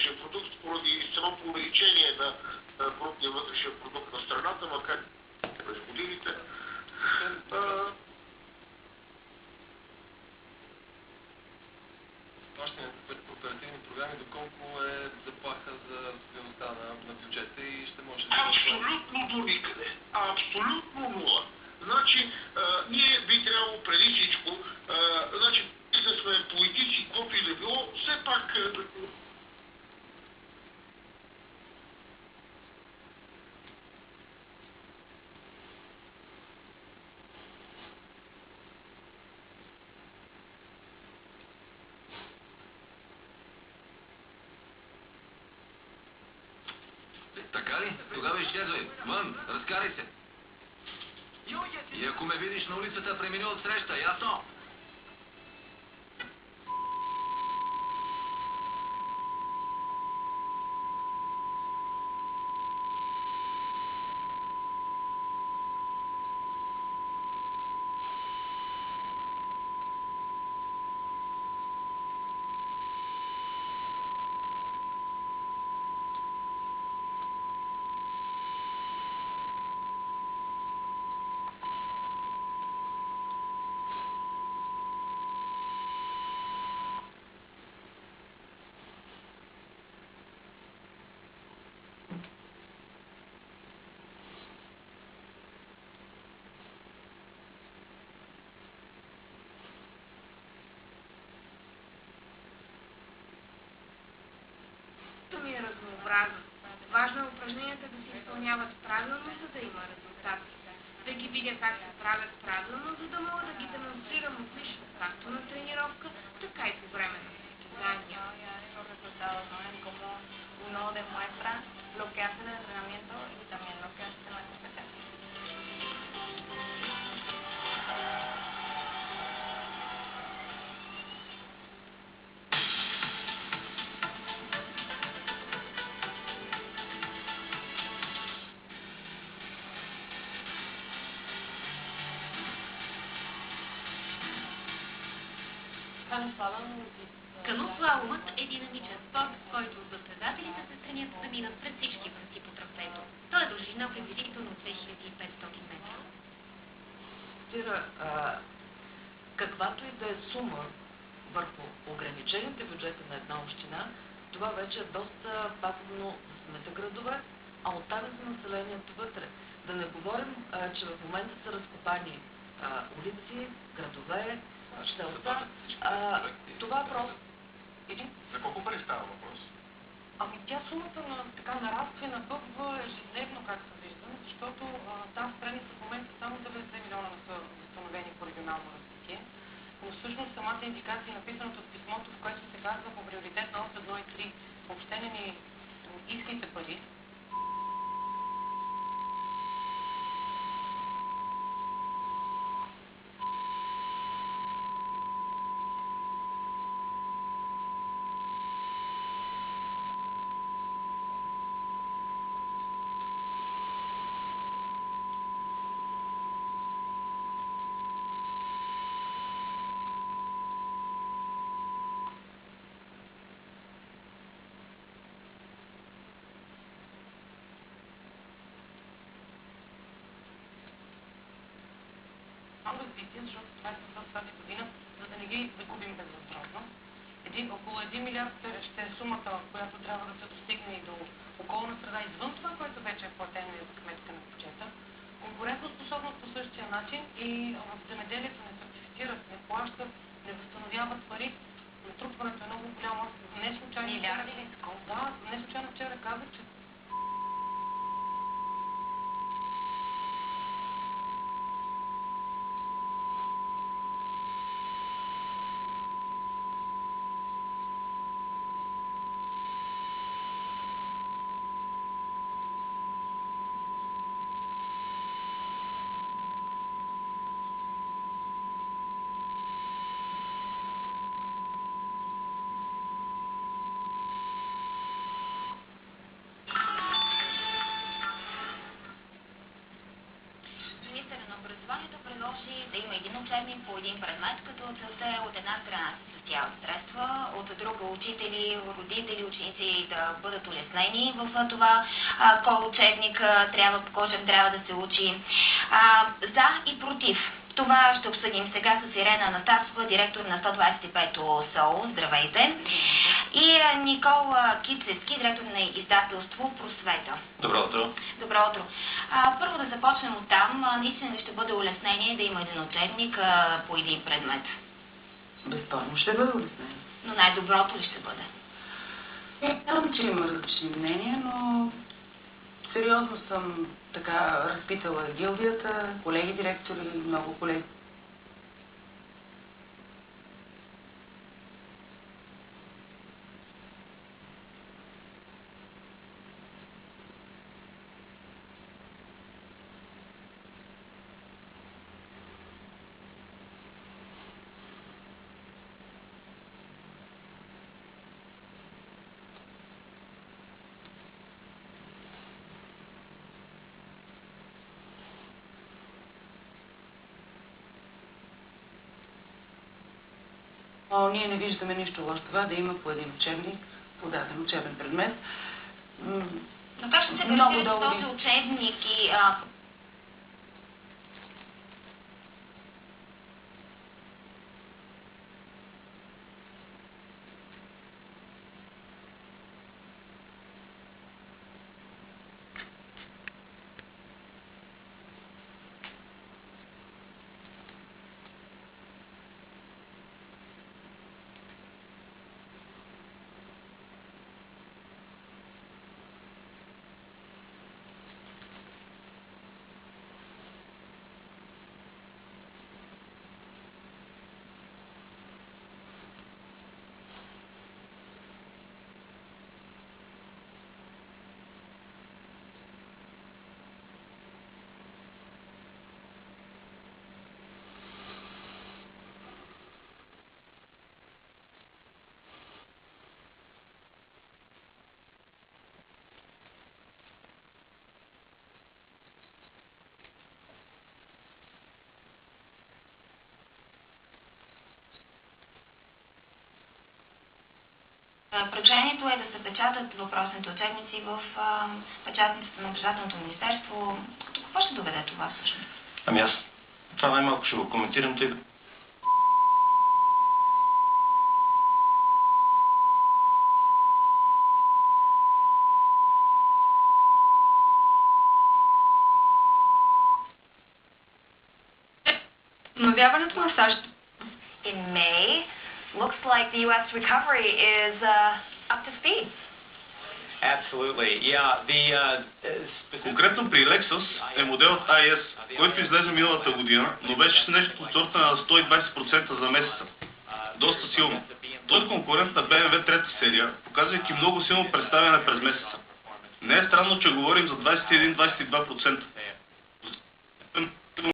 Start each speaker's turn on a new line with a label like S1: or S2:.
S1: вътрешен продукт поради самото увеличение на брутния вътрешен продукт на страната, макар през годините.
S2: Плащането по оперативни програми, доколко е заплаха за стабилността на бюджета и ще може да...
S1: Абсолютно до никъде. Абсолютно нула. Значи, ние би трябвало преди всичко, значи, да сме политици, каквото и да било, все пак...
S3: Така ли? Тогава изчезвай. Вън, разкарай се. И ако ме видиш на улицата, премини от среща, ясно?
S4: Ми е разнообразно. Важно е упражненията да се изпълняват правилно, за да има резултат. Да ги видя как се правят правилно, за да мога да ги демонстрирам отлично, както на тренировка, така и по време на състезания.
S5: Uno demuestra lo que hace en el entrenamiento y también lo que hace en la competencia.
S6: Канослаломът е динамичен спорт, в който състезателите се стремят да минат през всички врати по трасето. Той е дължина приблизително 2500 метра.
S7: Каквато и да е сума върху ограничените бюджети на една община, това вече е доста пагубно за самите градове, а оттам за населението вътре. Да не говорим, че в момента са разкопани улици, градове, селца. Това просто...
S2: За колко пари става въпрос?
S8: Ами тя сумата така нараства и набъбва ежедневно, как се вижда, защото там в страните в момента само 90 милиона са възстановени по регионално развитие. Но всъщност самата индикация, написаното в писмото, в което се казва по приоритет на ос 1 и 3, въобще не ни искайте пари. Развитие, защото това е за тази година, за да не ги загубим безвъзвратно. Около 1 милиард ще е сумата, която трябва да се достигне и до околна среда извън това, което вече е платено и за сметка на бюджета. Конкурентоспособност по същия начин и в земеделието не сертифицират, не плащат, не възстановяват пари. Натрупването е много голямо. Не случайно...
S5: Милиарди ли?
S8: Да, не случайно вчера казах, че
S6: предложи да има един учебник по един предмет, като целта е от една страна да се спестяват средства, от друга учители, родители, ученици да бъдат улеснени в това кой учебник трябва, по кой трябва да се учи. За и против. Това ще обсъдим сега с Ирена Анастасова, директор на 125-то СОУ. Здравейте! И Никол Кицевски, директор на издателство Просвета.
S3: Добро утро.
S6: Добро утро. Първо да започнем от там. Наистина ли ще бъде улеснение да има един учебник по един предмет?
S7: Безспорно ще бъде улеснение.
S6: Но най-доброто ли ще бъде?
S7: Знам, че има различни мнения, но сериозно съм така разпитала гилдията, колеги директори, много колеги. Но ние не виждаме нищо лошо това да има по един учебник, по даден учебен предмет.
S6: Но как ще се гарантира този учебник и предложението е да се печатат въпросните учебници в печатницата на Образователното министерство. Като какво ще доведе това всъщност?
S3: Ами аз това най-малко ще го коментирам, тъй като
S4: Навяването на САЩ.
S6: In May, looks like the U.S. recovery is up to speed.
S9: Absolutely. Yeah,
S10: Конкретно при Lexus е моделът IS, който излезе миналата година, но беше с нещо от сорта на 120% за месеца. Доста силно. Той е конкурент на BMW трета серия, показвайки много силно представяне през месеца. Не е странно, че говорим за 21-22%.